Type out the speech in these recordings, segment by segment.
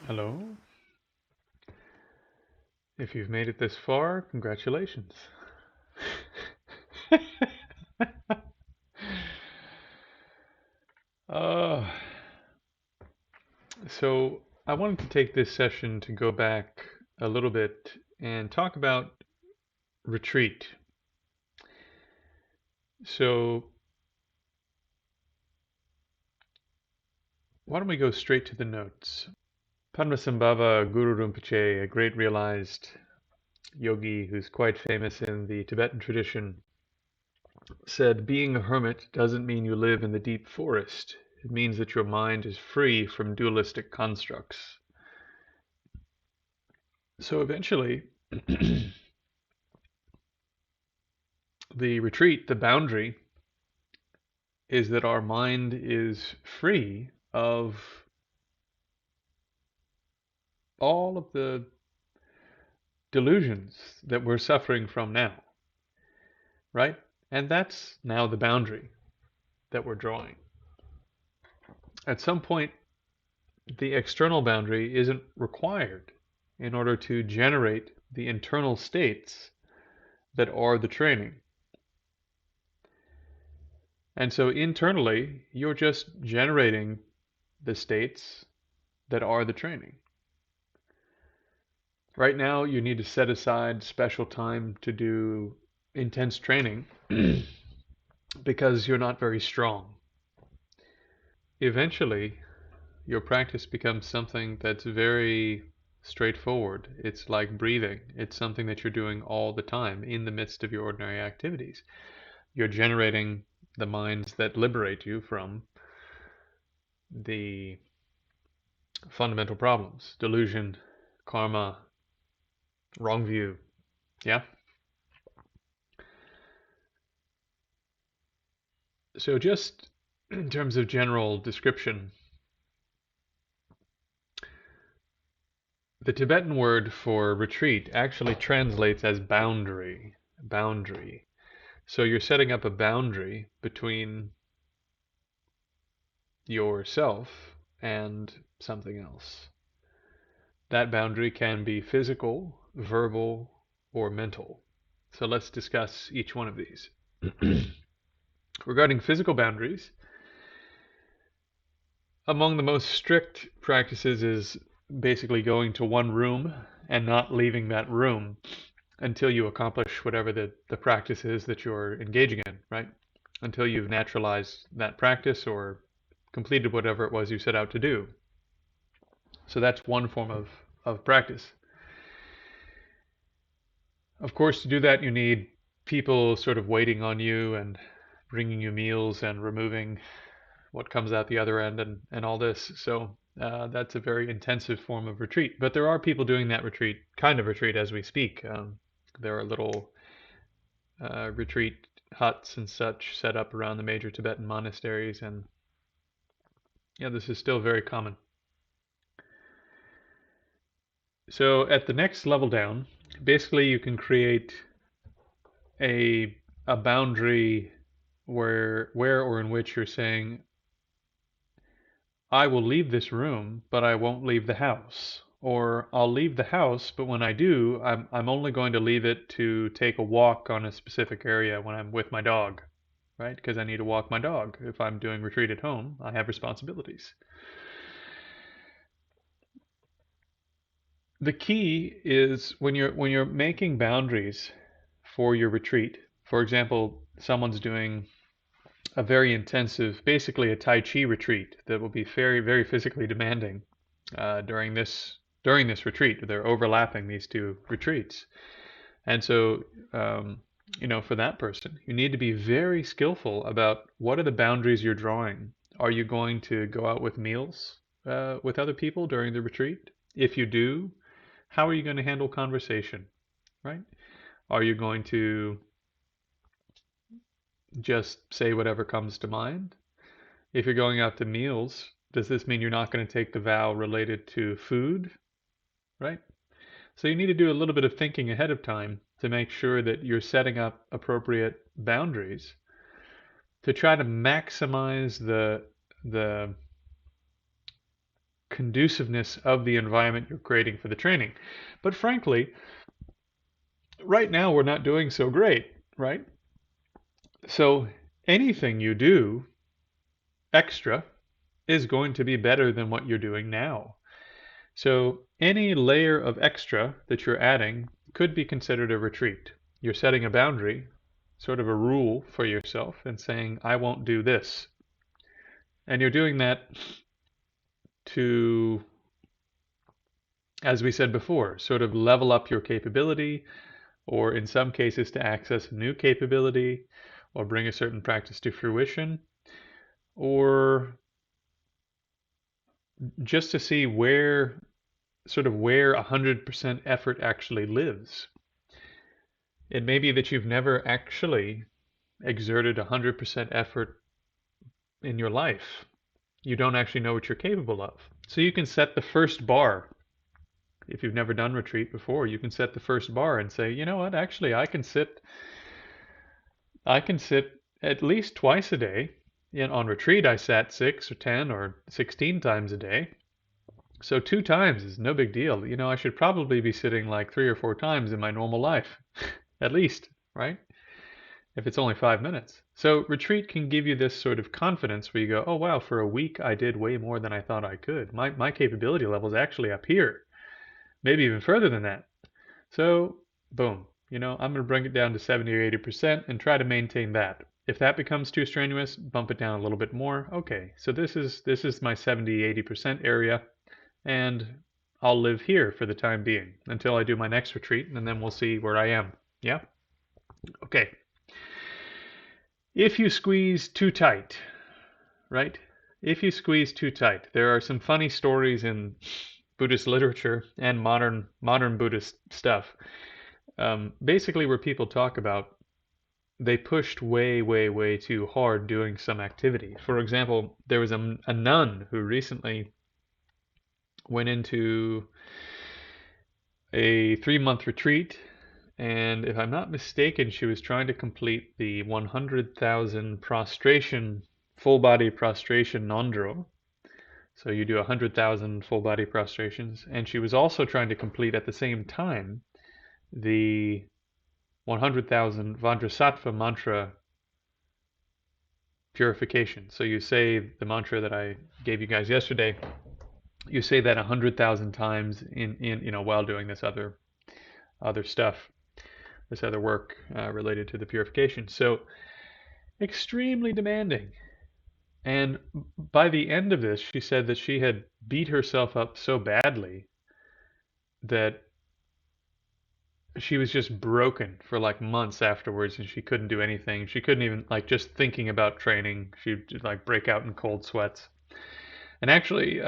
Hello. If you've made it this far, congratulations. uh, so I wanted to take this session to go back a little bit and talk about retreat. So why don't we go straight to the notes? Padmasambhava Guru Rinpoche, a great realized yogi who's quite famous in the Tibetan tradition, said, being a hermit doesn't mean you live in the deep forest. It means that your mind is free from dualistic constructs. So eventually, the retreat, the boundary, is that our mind is free of all of the delusions that we're suffering from now, right? And that's now the boundary that we're drawing. At some point, the external boundary isn't required in order to generate the internal states that are the training. And so internally, you're just generating the states that are the training. Right now, you need to set aside special time to do intense training because you're not very strong. Eventually, your practice becomes something that's very straightforward. It's like breathing. It's something that you're doing all the time in the midst of your ordinary activities. You're generating the minds that liberate you from the fundamental problems: delusion, karma, wrong view. Yeah? So, just in terms of general description, the Tibetan word for retreat actually translates as boundary. Boundary. So, you're setting up a boundary between yourself and something else. That boundary can be physical, verbal, or mental. So let's discuss each one of these. Regarding physical boundaries, among the most strict practices is basically going to one room and not leaving that room until you accomplish whatever the practice is that you're engaging in, right? Until you've naturalized that practice or completed whatever it was you set out to do. So that's one form of practice. Of course, to do that, you need people sort of waiting on you and bringing you meals and removing what comes out the other end and all this. So that's a very intensive form of retreat. But there are people doing that kind of retreat as we speak. There are little retreat huts and such set up around the major Tibetan monasteries. And yeah, this is still very common. So at the next level down, basically you can create a boundary where or in which you're saying, I will leave this room, but I won't leave the house. Or I'll leave the house, but when I do, I'm only going to leave it to take a walk on a specific area when I'm with my dog, right? Because I need to walk my dog. If I'm doing retreat at home, I have responsibilities. The key is when you're making boundaries for your retreat. For example, someone's doing a very intensive, basically a Tai Chi retreat that will be very, very physically demanding during this retreat. They're overlapping these two retreats, and so for that person, you need to be very skillful about what are the boundaries you're drawing. Are you going to go out with meals with other people during the retreat? If you do, how are you going to handle conversation, right? Are you going to just say whatever comes to mind? If you're going out to meals, does this mean you're not going to take the vow related to food, right? So you need to do a little bit of thinking ahead of time to make sure that you're setting up appropriate boundaries to try to maximize the conduciveness of the environment you're creating for the training. But frankly, right now we're not doing so great, right? So anything you do extra is going to be better than what you're doing now. So any layer of extra that you're adding could be considered a retreat. You're setting a boundary, sort of a rule for yourself, and saying, I won't do this. And you're doing that to, as we said before, sort of level up your capability, or in some cases to access a new capability, or bring a certain practice to fruition, or just to see where 100% effort actually lives. It may be that you've never actually exerted 100% effort in your life. You don't actually know what you're capable of. So you can set the first bar. If you've never done retreat before, you can set the first bar and say, you know what, actually I can sit at least twice a day. On retreat I sat 6 or 10 or 16 times a day. So 2 times is no big deal. I should probably be sitting like 3 or 4 times in my normal life, at least, right? If it's only 5 minutes. So retreat can give you this sort of confidence where you go, oh wow, for a week I did way more than I thought I could. My capability level is actually up here, maybe even further than that. So boom, I'm going to bring it down to 70 or 80% and try to maintain that. If that becomes too strenuous, bump it down a little bit more. Okay, so this is my 70-80% area, and I'll live here for the time being until I do my next retreat, and then we'll see where I am. Yeah? Okay. If you squeeze too tight, right? If you squeeze too tight, there are some funny stories in Buddhist literature and modern Buddhist stuff. Basically, where people talk about they pushed way, way, way too hard doing some activity. For example, there was a nun who recently went into a 3-month retreat, and if I'm not mistaken, she was trying to complete the 100,000 prostration, full body prostration non-drill. So you do 100,000 full body prostrations, and she was also trying to complete at the same time the 100,000 Vajrasattva mantra purification. So you say the mantra that I gave you guys yesterday. You say that 100,000 times in while doing this other stuff, this other work related to the purification. So extremely demanding. And by the end of this, she said that she had beat herself up so badly that she was just broken for like months afterwards, and she couldn't do anything. She couldn't even, like, just thinking about training, she'd just like break out in cold sweats. And actually,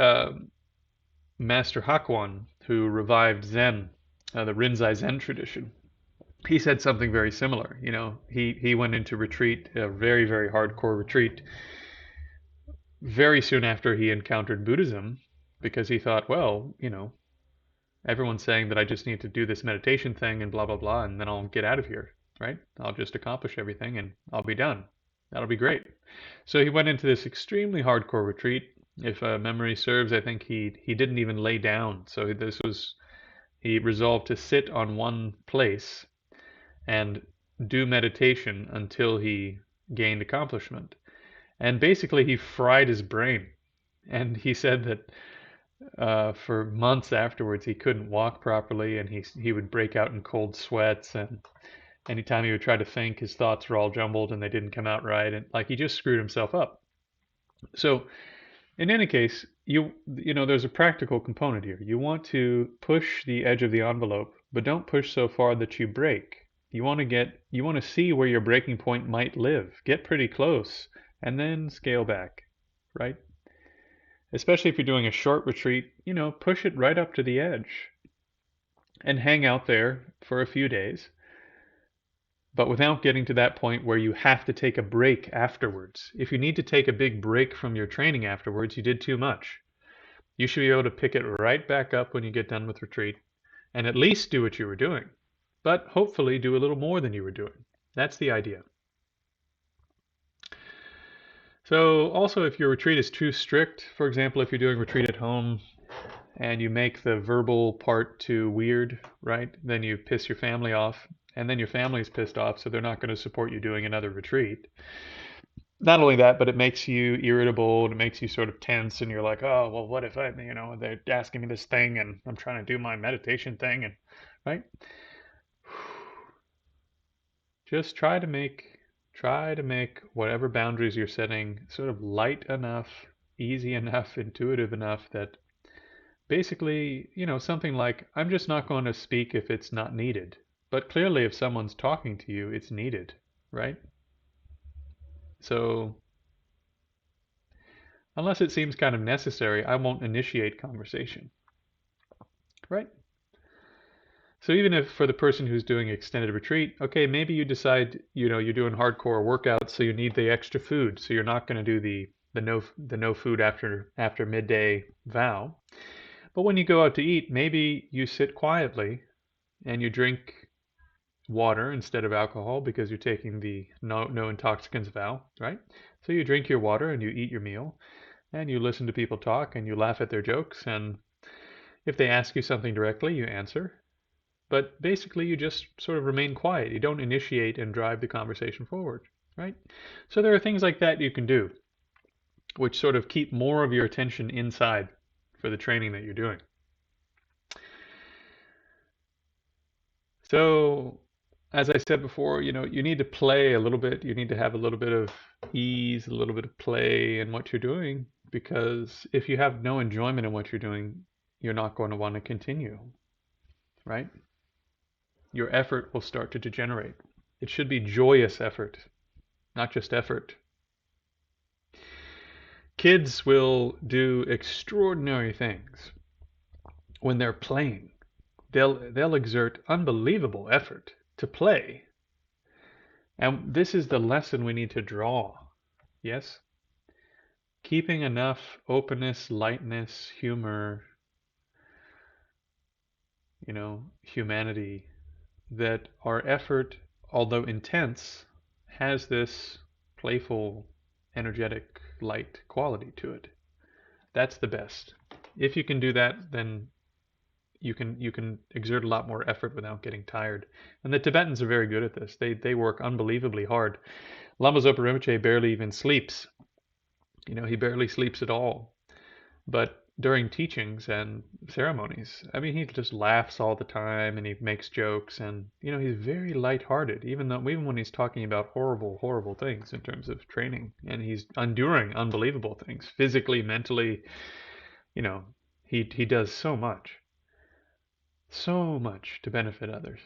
Master Hakuan, who revived Zen, the Rinzai Zen tradition, he said something very similar. He went into retreat, a very, very hardcore retreat, very soon after he encountered Buddhism, because he thought, well, everyone's saying that I just need to do this meditation thing and blah, blah, blah, and then I'll get out of here, right? I'll just accomplish everything and I'll be done. That'll be great. So he went into this extremely hardcore retreat. If memory serves, I think he didn't even lay down. So he resolved to sit on one place and do meditation until he gained accomplishment. And basically he fried his brain. And he said that for months afterwards he couldn't walk properly, and he would break out in cold sweats, and anytime he would try to think, his thoughts were all jumbled and they didn't come out right, and like he just screwed himself up. So in any case, there's a practical component here. You want to push the edge of the envelope, but don't push so far that you break. You want to see where your breaking point might live. Get pretty close and then scale back, right? Especially if you're doing a short retreat, push it right up to the edge and hang out there for a few days, but without getting to that point where you have to take a break afterwards. If you need to take a big break from your training afterwards, you did too much. You should be able to pick it right back up when you get done with retreat and at least do what you were doing, but hopefully do a little more than you were doing. That's the idea. So also, if your retreat is too strict, for example, if you're doing retreat at home and you make the verbal part too weird, right? Then you piss your family off, and then your family's pissed off, so they're not going to support you doing another retreat. Not only that, but it makes you irritable and it makes you sort of tense, and you're like, oh, well, what if they're asking me this thing and I'm trying to do my meditation thing, and right? Just try to make whatever boundaries you're setting sort of light enough, easy enough, intuitive enough that basically, something like, I'm just not going to speak if it's not needed. But clearly, if someone's talking to you, it's needed, right? So, unless it seems kind of necessary, I won't initiate conversation, right? So even if for the person who's doing extended retreat, okay, maybe you decide, you're doing hardcore workouts, so you need the extra food, so you're not going to do the no food after midday vow. But when you go out to eat, maybe you sit quietly and you drink water instead of alcohol because you're taking the no intoxicants vow, right? So you drink your water and you eat your meal and you listen to people talk and you laugh at their jokes, and if they ask you something directly, you answer. But basically, you just sort of remain quiet. You don't initiate and drive the conversation forward, right? So there are things like that you can do, which sort of keep more of your attention inside for the training that you're doing. So, as I said before, you need to play a little bit. You need to have a little bit of ease, a little bit of play in what you're doing, because if you have no enjoyment in what you're doing, you're not going to want to continue, right? Your effort will start to degenerate. It should be joyous effort, not just effort. Kids will do extraordinary things when they're playing. They'll exert unbelievable effort to play. And this is the lesson we need to draw. Yes? Keeping enough openness, lightness, humor, humanity, that our effort, although intense, has this playful, energetic, light quality to it. That's the best. If you can do that, then you can exert a lot more effort without getting tired. And the Tibetans are very good at this. They work unbelievably hard. Lama Zopa Rinpoche barely even sleeps. He barely sleeps at all. But during teachings and ceremonies, he just laughs all the time and he makes jokes, and he's very lighthearted, even when he's talking about horrible, horrible things in terms of training, and he's enduring unbelievable things physically, mentally. He does so much to benefit others,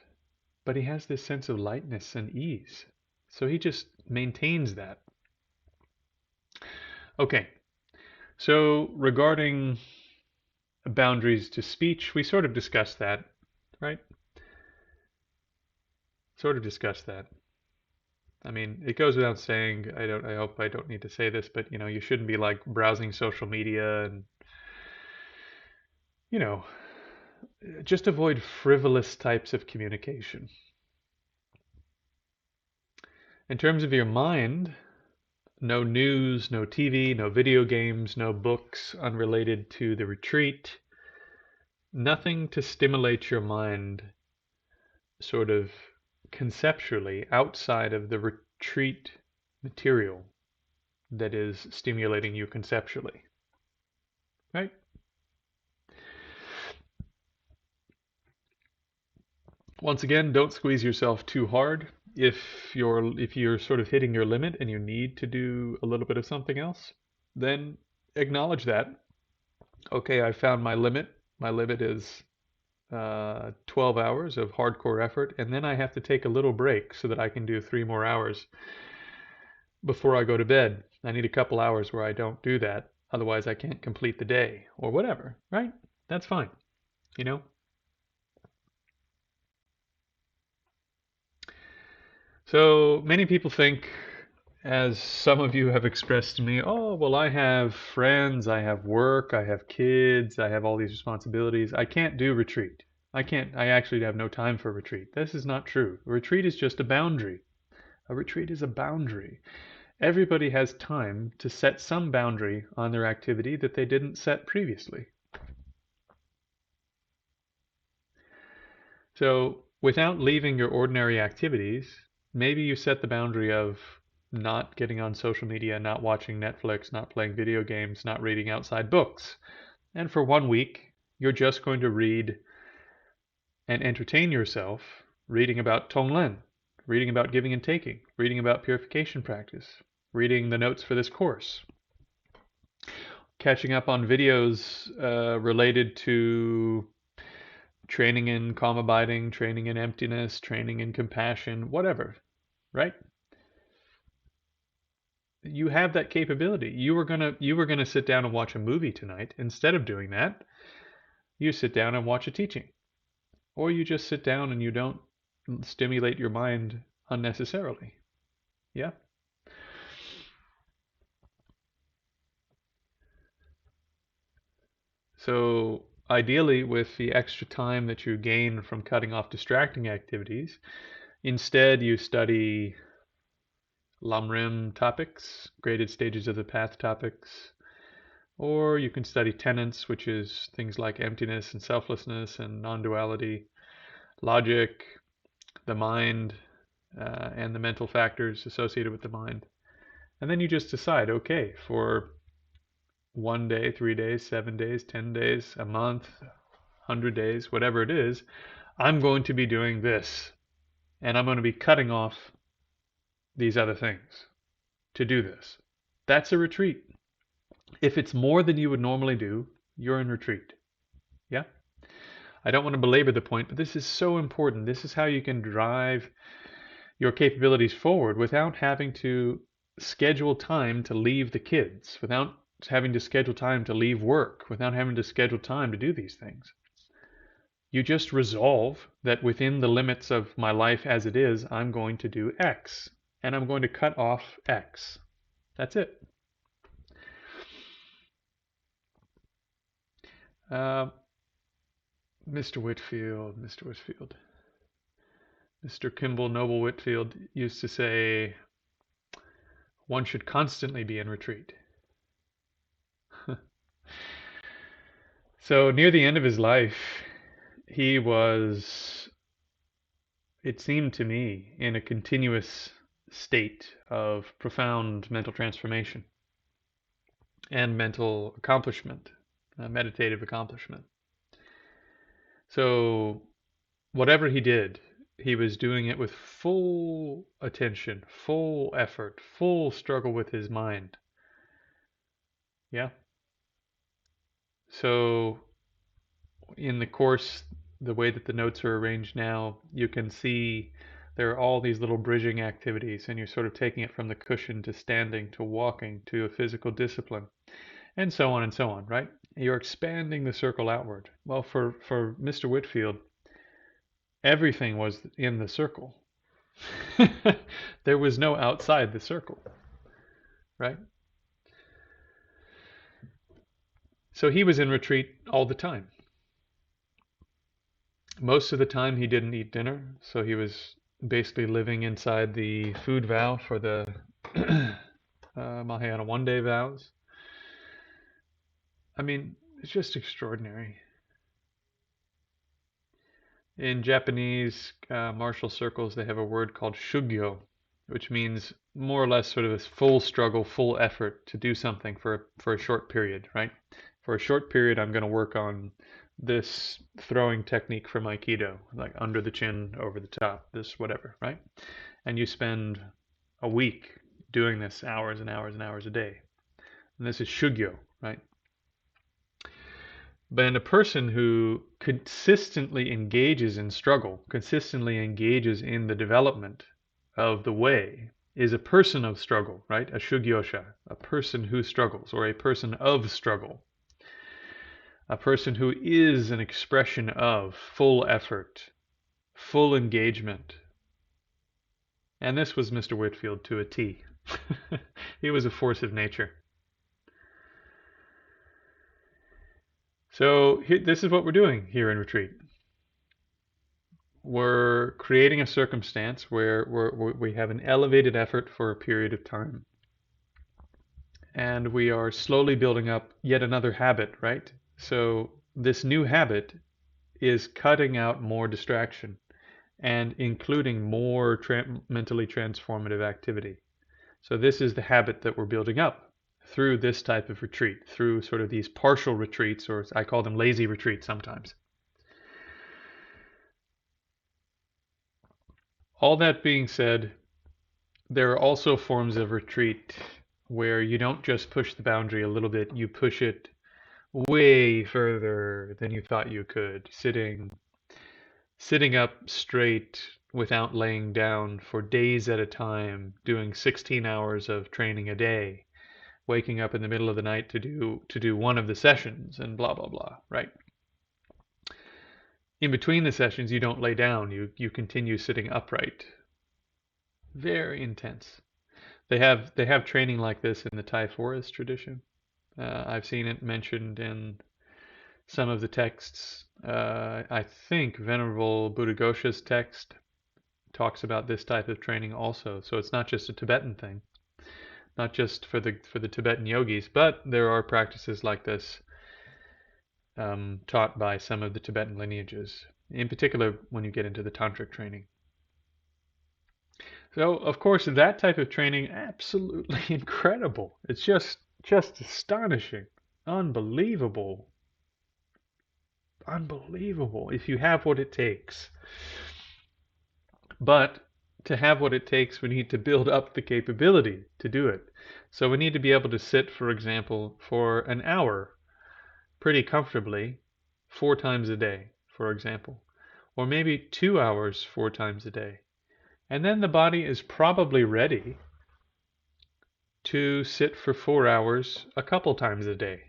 but he has this sense of lightness and ease, so he just maintains that. Okay, so regarding boundaries to speech, we sort of discussed that, right? Sort of discussed that. It goes without saying, I hope I don't need to say this, but you shouldn't be like browsing social media and just avoid frivolous types of communication. In terms of your mind, no news, no TV, no video games, no books unrelated to the retreat. Nothing to stimulate your mind sort of conceptually outside of the retreat material that is stimulating you conceptually. Right? Once again, don't squeeze yourself too hard. If you're sort of hitting your limit and you need to do a little bit of something else, then acknowledge that. Okay, I found my limit. My limit is 12 hours of hardcore effort, and then I have to take a little break so that I can do 3 more hours before I go to bed. I need a couple hours where I don't do that. Otherwise, I can't complete the day or whatever, right? That's fine, So many people think, as some of you have expressed to me, oh, well, I have friends, I have work, I have kids, I have all these responsibilities. I can't do retreat. I actually have no time for retreat. This is not true. A retreat is just a boundary. A retreat is a boundary. Everybody has time to set some boundary on their activity that they didn't set previously. So without leaving your ordinary activities, maybe you set the boundary of not getting on social media, not watching Netflix, not playing video games, not reading outside books. And for 1 week, you're just going to read and entertain yourself reading about Tonglen, reading about giving and taking, reading about purification practice, reading the notes for this course, catching up on videos related to training in calm abiding, training in emptiness, training in compassion, whatever, right? You have that capability. You were gonna sit down and watch a movie tonight. Instead of doing that, you sit down and watch a teaching. Or you just sit down and you don't stimulate your mind unnecessarily. Yeah? So ideally, with the extra time that you gain from cutting off distracting activities, instead you study Lamrim topics, graded stages of the path topics, or you can study tenets, which is things like emptiness and selflessness and non-duality, logic, the mind, and the mental factors associated with the mind. And then you just decide, okay, for 1 day, 3 days, 7 days, 10 days, a month, 100 days, whatever it is, I'm going to be doing this. And I'm going to be cutting off these other things to do this. That's a retreat. If it's more than you would normally do, you're in retreat. Yeah? I don't want to belabor the point, but this is so important. This is how you can drive your capabilities forward without having to schedule time to leave the kids, without having to schedule time to leave work, without having to schedule time to do these things. You just resolve that within the limits of my life as it is, I'm going to do X, and I'm going to cut off X. That's it. Mr. Whitfield, Mr. Kimball Noble Whitfield used to say, one should constantly be in retreat. So near the end of his life, he was, it seemed to me, in a continuous state of profound mental transformation and mental accomplishment, meditative accomplishment. So whatever he did, he was doing it with full attention, full effort, full struggle with his mind. Yeah. So in the course, the way that the notes are arranged now, you can see there are all these little bridging activities, and you're sort of taking it from the cushion to standing to walking to a physical discipline, and so on, right? You're expanding the circle outward. Well, for Mr. Whitfield, everything was in the circle. There was no outside the circle, right? So he was in retreat all the time. Most of the time he didn't eat dinner, so he was basically living inside the food vow for the Mahayana one-day vows. I mean, it's just extraordinary. In Japanese martial circles, they have a word called Shugyō, which means more or less sort of this full struggle, full effort to do something for a short period, right? For a short period, I'm going to work on this throwing technique from Aikido, like under the chin, over the top, this whatever, right? And you spend a week doing this hours and hours and hours a day. And this is Shugyō, right? But in a person who consistently engages in struggle, consistently engages in the development of the way, is a person of struggle, right? A Shugyōsha, a person who struggles, or a person of struggle. A person who is an expression of full effort, full engagement. And this was Mr. Whitfield to a T. He was a force of nature. So this is what we're doing here in retreat. We're creating a circumstance where we have an elevated effort for a period of time. And we are slowly building up yet another habit, right? So this new habit is cutting out more distraction and including more mentally transformative activity. So this is the habit that we're building up through this type of retreat, through sort of these partial retreats, or I call them lazy retreats sometimes. All that being said, there are also forms of retreat where you don't just push the boundary a little bit, you push it way further than you thought you could, sitting up straight without laying down for days at a time, doing 16 hours of training a day, waking up in the middle of the night to do one of the sessions, and blah blah blah, right? In between the sessions, you don't lay down, you continue sitting upright. Very intense. They have training like this in the Thai forest tradition. I've seen it mentioned in some of the texts. I think Venerable Buddhaghosa's text talks about this type of training also. So it's not just a Tibetan thing, not just for the Tibetan yogis, but there are practices like this taught by some of the Tibetan lineages, in particular when you get into the tantric training. So of course that type of training, absolutely incredible. It's just astonishing, unbelievable if you have what it takes. But to have what it takes, we need to build up the capability to do it. So we need to be able to sit, for example, for an hour pretty comfortably 4 times a day, for example, or maybe 2 hours 4 times a day. And then the body is probably ready to sit for 4 hours a couple times a day.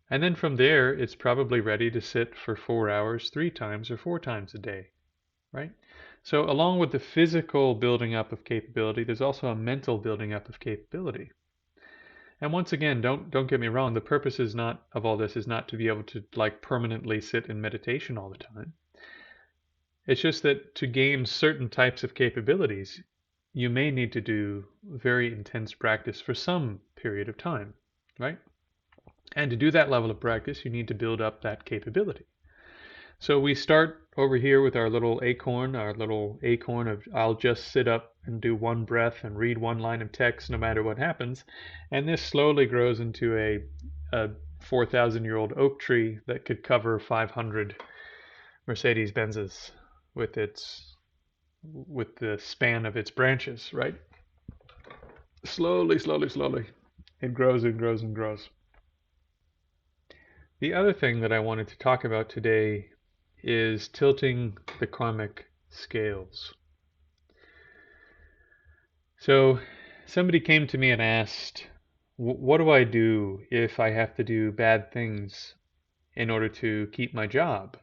And then from there, it's probably ready to sit for 4 hours 3 times or 4 times a day, right? So along with the physical building up of capability, there's also a mental building up of capability. And once again, don't get me wrong, the purpose is not of all this is not to be able to like permanently sit in meditation all the time. It's just that to gain certain types of capabilities, you may need to do very intense practice for some period of time, right? And to do that level of practice, you need to build up that capability. So we start over here with our little acorn of I'll just sit up and do one breath and read one line of text no matter what happens. And this slowly grows into a 4,000-year-old oak tree that could cover 500 Mercedes-Benzes with the span of its branches, right? Slowly, it grows and grows and grows. The other thing that I wanted to talk about today is tilting the karmic scales. So somebody came to me and asked, what do I do if I have to do bad things in order to keep my job?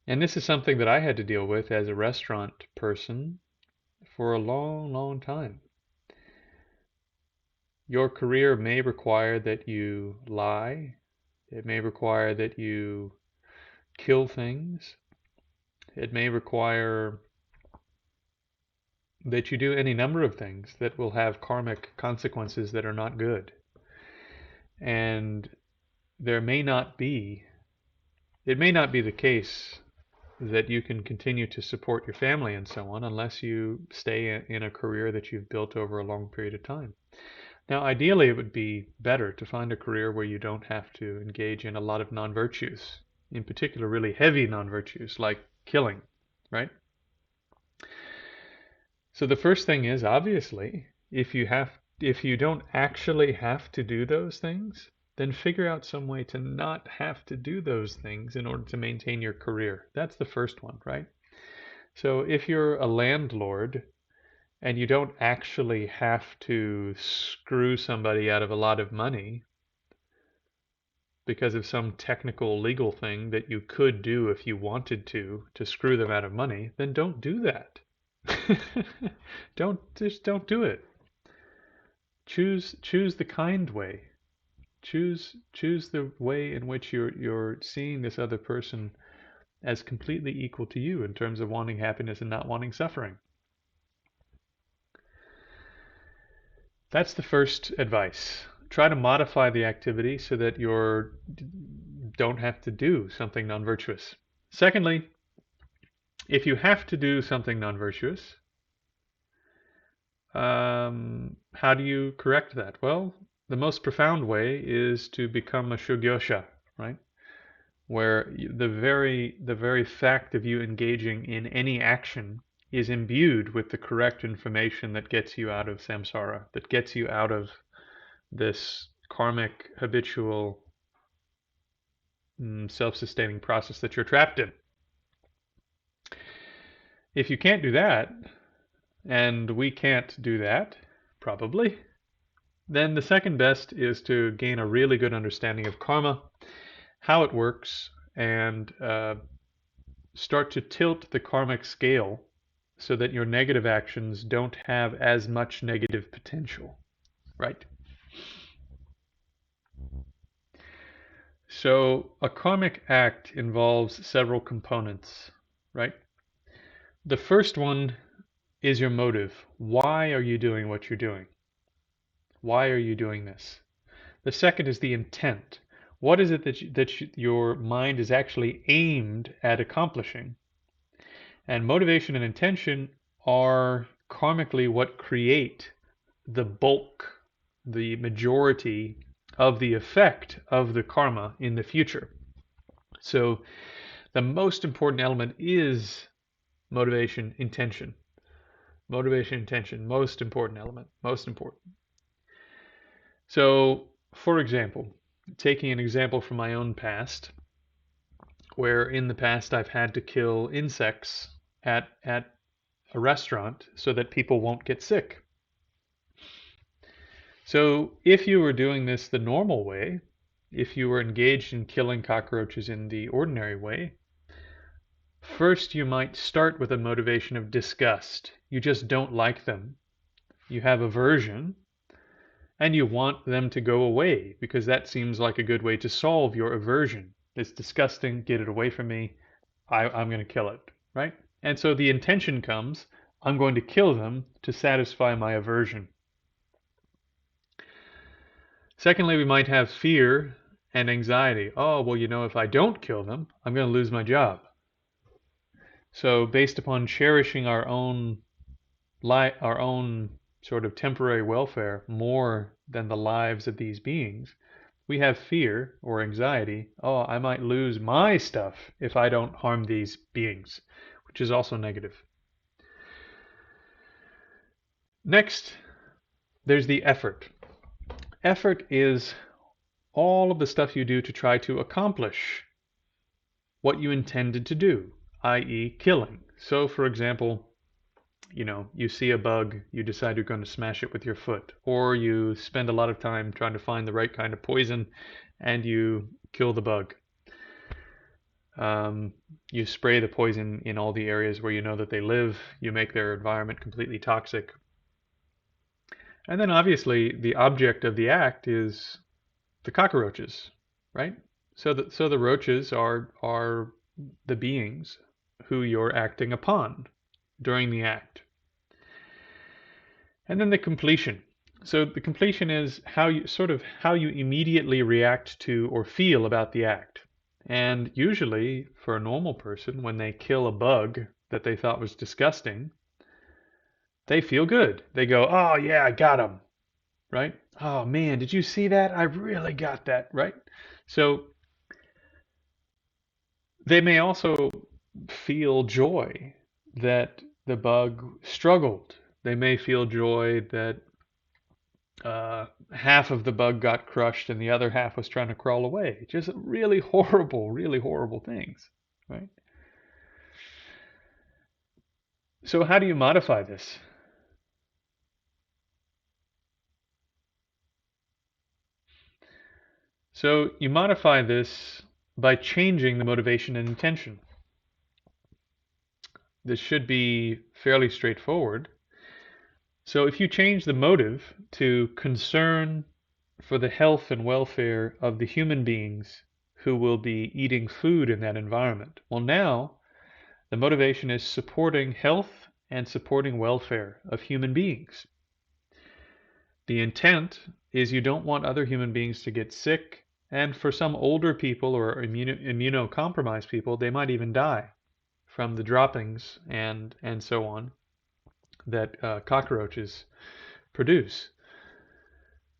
And this is something that I had to deal with as a restaurant person for a long, long time. Your career may require that you lie. It may require that you kill things. It may require that you do any number of things that will have karmic consequences that are not good. And it may not be the case that you can continue to support your family and so on unless you stay in a career that you've built over a long period of time. Now, ideally, it would be better to find a career where you don't have to engage in a lot of non-virtues, in particular really heavy non-virtues like killing, right? So the first thing is, obviously, if you don't actually have to do those things, then figure out some way to not have to do those things in order to maintain your career. That's the first one, right? So if you're a landlord and you don't actually have to screw somebody out of a lot of money because of some technical legal thing that you could do if you wanted to screw them out of money, then don't do that. Don't do it. Choose the kind way. Choose the way in which you're seeing this other person as completely equal to you in terms of wanting happiness and not wanting suffering. That's the first advice. Try to modify the activity so that you're don't have to do something non-virtuous. Secondly, if you have to do something non-virtuous, how do you correct that? Well, the most profound way is to become a Shugyōsha, right? Where the very fact of you engaging in any action is imbued with the correct information that gets you out of samsara, that gets you out of this karmic, habitual, self-sustaining process that you're trapped in. If you can't do that, and we can't do that, probably, then the second best is to gain a really good understanding of karma, how it works, and start to tilt the karmic scale so that your negative actions don't have as much negative potential, right? So a karmic act involves several components, right? The first one is your motive. Why are you doing what you're doing? Why are you doing this? The second is the intent. What is it that your mind is actually aimed at accomplishing? And motivation and intention are karmically what create the bulk, the majority of the effect of the karma in the future. So the most important element is motivation, intention. Motivation, intention, most important element, most important. So, for example, taking an example from my own past, where in the past I've had to kill insects at a restaurant so that people won't get sick. So if you were doing this the normal way, if you were engaged in killing cockroaches in the ordinary way, first you might start with a motivation of disgust. You just don't like them. You have aversion, and you want them to go away because that seems like a good way to solve your aversion. It's disgusting, get it away from me, I'm going to kill it, right? And so the intention comes, I'm going to kill them to satisfy my aversion. Secondly, we might have fear and anxiety. Oh, well, if I don't kill them, I'm going to lose my job. So based upon cherishing our own sort of temporary welfare more than the lives of these beings, we have fear or anxiety. Oh, I might lose my stuff if I don't harm these beings, which is also negative. Next, there's the effort. Effort is all of the stuff you do to try to accomplish what you intended to do, i.e. killing. So, for example, you see a bug, you decide you're going to smash it with your foot, or you spend a lot of time trying to find the right kind of poison and you kill the bug. You spray the poison in all the areas where you know that they live, you make their environment completely toxic. And then obviously the object of the act is the cockroaches, right? So the roaches are the beings who you're acting upon during the act. And then the completion. So the completion is how you immediately react to or feel about the act. And usually for a normal person, when they kill a bug that they thought was disgusting, they feel good. They go, oh yeah, I got him, right? Oh man, did you see that? I really got that, right? So they may also feel joy that the bug struggled. They may feel joy that half of the bug got crushed and the other half was trying to crawl away. Just really horrible things, right? So how do you modify this? So you modify this by changing the motivation and intention. This should be fairly straightforward. So if you change the motive to concern for the health and welfare of the human beings who will be eating food in that environment, well now the motivation is supporting health and supporting welfare of human beings. The intent is you don't want other human beings to get sick And for some older people or immunocompromised people, they might even die from the droppings and so on that cockroaches produce.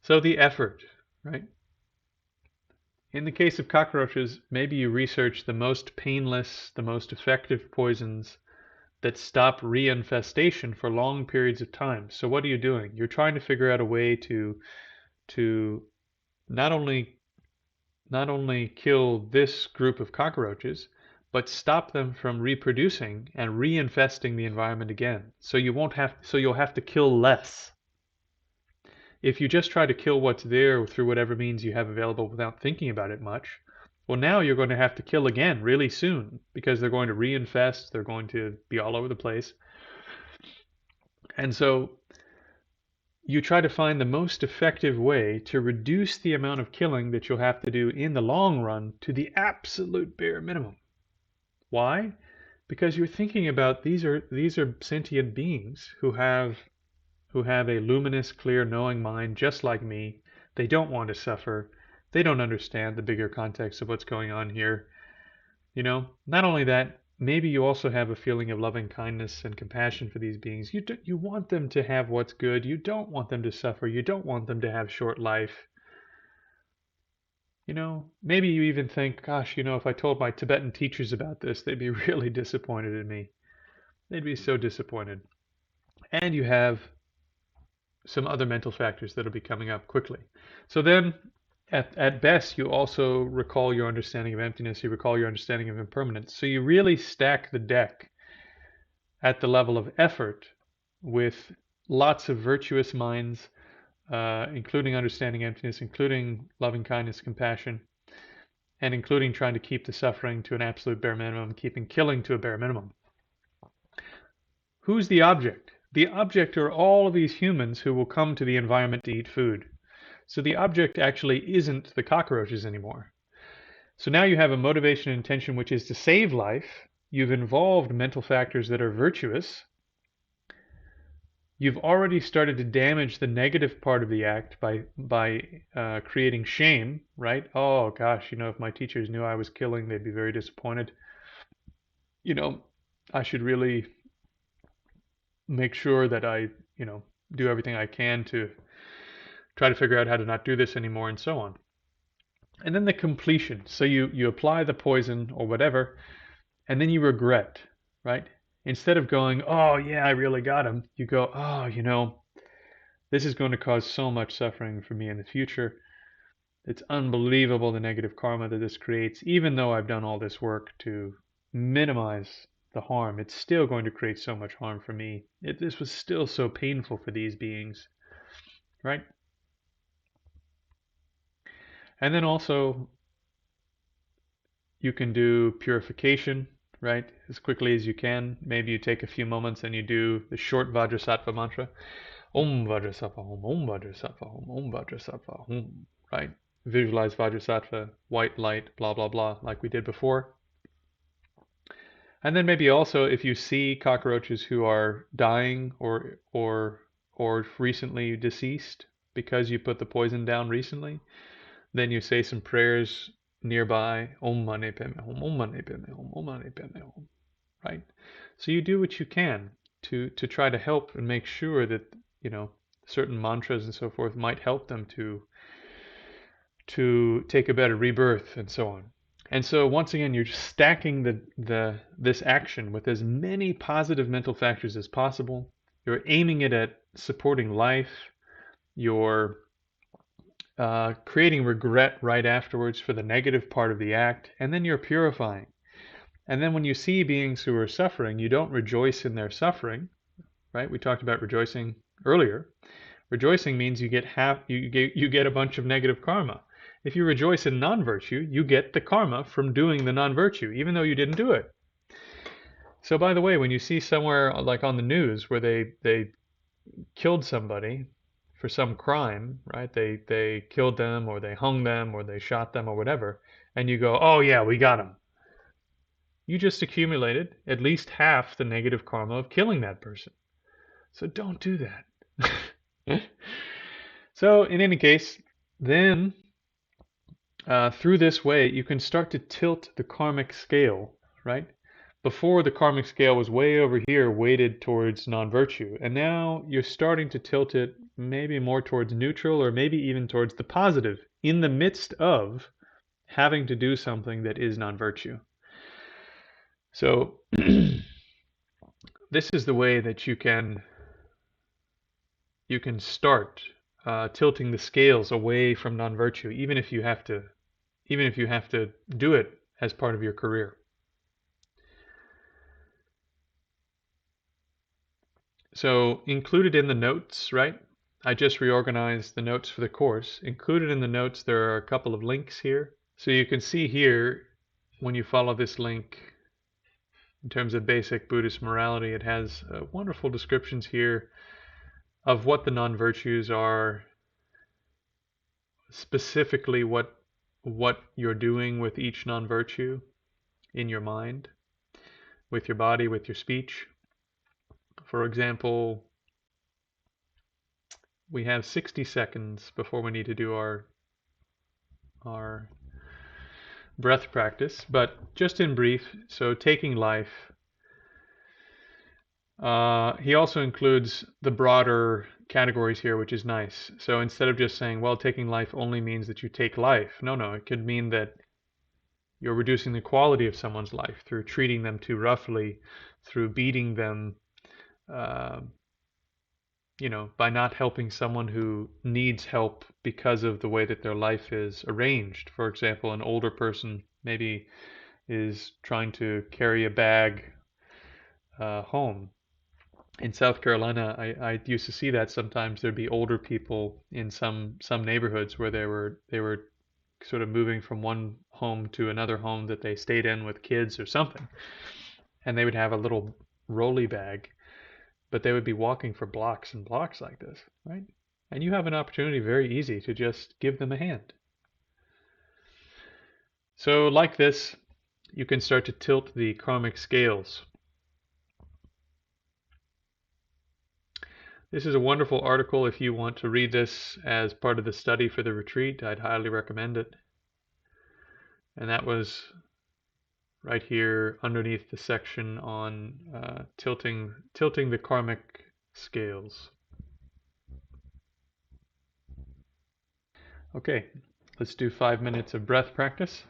So the effort, right? In the case of cockroaches, maybe you research the most painless, the most effective poisons that stop reinfestation for long periods of time. So what are you doing? You're trying to figure out a way to not only kill this group of cockroaches, but stop them from reproducing and reinfesting the environment again. So you'll have to kill less. If you just try to kill what's there through whatever means you have available without thinking about it much, well, now you're going to have to kill again really soon because they're going to reinfest, they're going to be all over the place. And so you try to find the most effective way to reduce the amount of killing that you'll have to do in the long run to the absolute bare minimum. Why? Because you're thinking about these are sentient beings who have a luminous, clear, knowing mind just like me. They don't want to suffer. They don't understand the bigger context of what's going on here. Not only that, maybe you also have a feeling of loving kindness and compassion for these beings. You want them to have what's good. You don't want them to suffer. You don't want them to have short life. Maybe you even think, gosh, if I told my Tibetan teachers about this, they'd be really disappointed in me. They'd be so disappointed. And you have some other mental factors that'll be coming up quickly. So then, at best, you also recall your understanding of emptiness, you recall your understanding of impermanence. So you really stack the deck at the level of effort with lots of virtuous minds, including understanding emptiness, including loving kindness, compassion, and including trying to keep the suffering to an absolute bare minimum, keeping killing to a bare minimum. Who's the object? The object are all of these humans who will come to the environment to eat food. So the object actually isn't the cockroaches anymore. So now you have a motivation and intention which is to save life. You've involved mental factors that are virtuous. You've already started to damage the negative part of the act by creating shame, right? Oh gosh, if my teachers knew I was killing, they'd be very disappointed. I should really make sure that I, do everything I can to try to figure out how to not do this anymore and so on. And then the completion. So you apply the poison or whatever, and then you regret, right? Instead of going, oh yeah, I really got him, you go, oh, this is going to cause so much suffering for me in the future. It's unbelievable the negative karma that this creates. Even though I've done all this work to minimize the harm, it's still going to create so much harm for me. This was still so painful for these beings, right? And then also you can do purification, right? As quickly as you can. Maybe you take a few moments and you do the short Vajrasattva mantra. Om Vajrasattva Om, Om Vajrasattva Om, Om Vajrasattva Om, right? Visualize Vajrasattva, white light, blah, blah, blah, like we did before. And then maybe also if you see cockroaches who are dying or recently deceased because you put the poison down recently, then you say some prayers nearby. Om Mani Padme Hum, Om Mani Padme Hum, Om Mani Padme Hum, right? So you do what you can to try to help and make sure that certain mantras and so forth might help them to take a better rebirth and so on. And so once again, you're just stacking this action with as many positive mental factors as possible. You're aiming it at supporting life. You're creating regret right afterwards for the negative part of the act, and then you're purifying. And then when you see beings who are suffering, you don't rejoice in their suffering, right? We talked about rejoicing earlier. Rejoicing means you get a bunch of negative karma. If you rejoice in non-virtue, you get the karma from doing the non-virtue, even though you didn't do it. So by the way, when you see somewhere like on the news where they killed somebody for some crime, right? They killed them or they hung them or they shot them or whatever, and you go, oh yeah, we got them. You just accumulated at least half the negative karma of killing that person. So don't do that. So in any case, then through this way, you can start to tilt the karmic scale, right? Before, the karmic scale was way over here, weighted towards non-virtue, and now you're starting to tilt it maybe more towards neutral, or maybe even towards the positive, in the midst of having to do something that is non-virtue. So this is the way that you can start tilting the scales away from non-virtue, even if you have to do it as part of your career. So included in the notes, right? I just reorganized the notes for the course. Included in the notes, there are a couple of links here. So you can see here, when you follow this link, in terms of basic Buddhist morality, it has wonderful descriptions here of what the non-virtues are, specifically what you're doing with each non-virtue in your mind, with your body, with your speech. For example, we have 60 seconds before we need to do our breath practice, but just in brief, so taking life. He also includes the broader categories here, which is nice. So instead of just saying, well, taking life only means that you take life. No, it could mean that you're reducing the quality of someone's life through treating them too roughly, through beating them, uh, by not helping someone who needs help because of the way that their life is arranged. For example, an older person maybe is trying to carry a bag home. In South Carolina, I used to see that sometimes. There'd be older people in some neighborhoods where they were sort of moving from one home to another home that they stayed in with kids or something, and they would have a little rolly bag, but they would be walking for blocks and blocks like this, right? And you have an opportunity, very easy, to just give them a hand. So like this, you can start to tilt the karmic scales. This is a wonderful article. If you want to read this as part of the study for the retreat, I'd highly recommend it. And that was right here underneath the section on tilting the karmic scales. Okay, let's do 5 minutes of breath practice.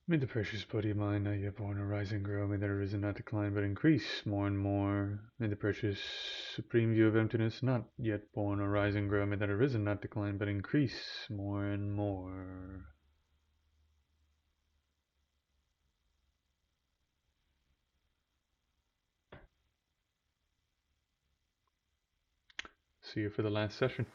May the precious body of mind not yet born arise and grow. May that arisen not decline but increase more and more. May the precious supreme view of emptiness not yet born arise and grow. May that arisen not decline but increase more and more. See you for the last session.